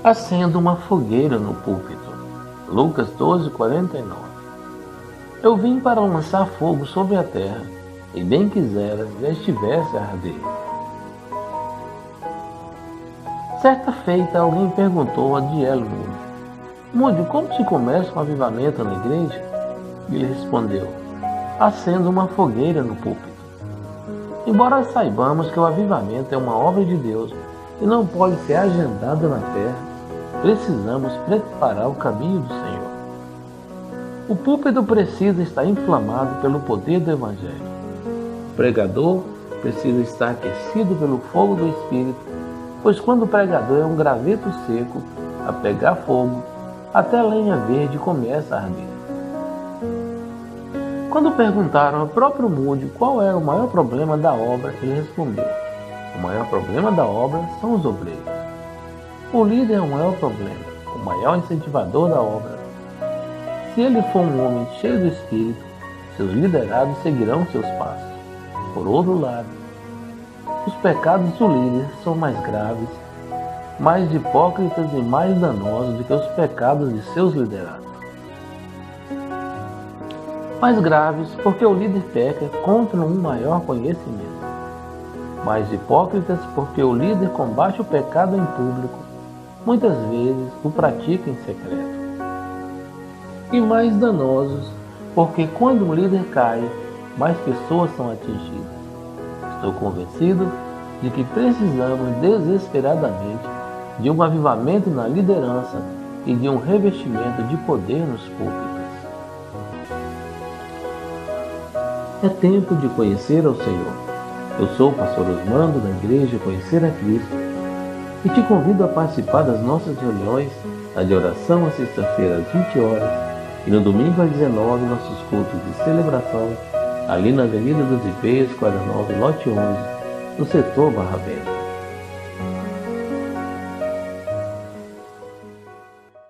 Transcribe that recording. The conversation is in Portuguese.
Acenda uma fogueira no púlpito. Lucas 12:49. Eu vim para lançar fogo sobre a terra, e bem quisera já estivesse a arder. Certa feita, alguém perguntou a D.L. Moody, como se começa um avivamento na igreja? Ele respondeu, acenda uma fogueira no púlpito. Embora saibamos que o avivamento é uma obra de Deus e não pode ser agendado na terra, precisamos preparar o caminho do Senhor. O púlpito precisa estar inflamado pelo poder do Evangelho. O pregador precisa estar aquecido pelo fogo do Espírito, pois quando o pregador é um graveto seco a pegar fogo, até a lenha verde começa a arder. Quando perguntaram ao próprio Moody qual era o maior problema da obra, ele respondeu, o maior problema da obra são os obreiros. O líder é o maior problema, o maior incentivador da obra. Se ele for um homem cheio do Espírito, seus liderados seguirão seus passos. Por outro lado, os pecados do líder são mais graves, mais hipócritas e mais danosos do que os pecados de seus liderados. Mais graves porque o líder peca contra um maior conhecimento. Mais hipócritas porque o líder combate o pecado em público, muitas vezes o pratica em secreto. E mais danosos porque quando um líder cai, mais pessoas são atingidas. Estou convencido de que precisamos desesperadamente de um avivamento na liderança e de um revestimento de poder nos púlpitos. É tempo de conhecer ao Senhor. Eu sou o pastor Osmando da Igreja Conhecer a Cristo e te convido a participar das nossas reuniões, a de oração às sexta-feira às 20 horas e no domingo às 19 nossos cultos de celebração ali na Avenida dos Ipês, quadra 9, lote 11, no setor Barra Benta.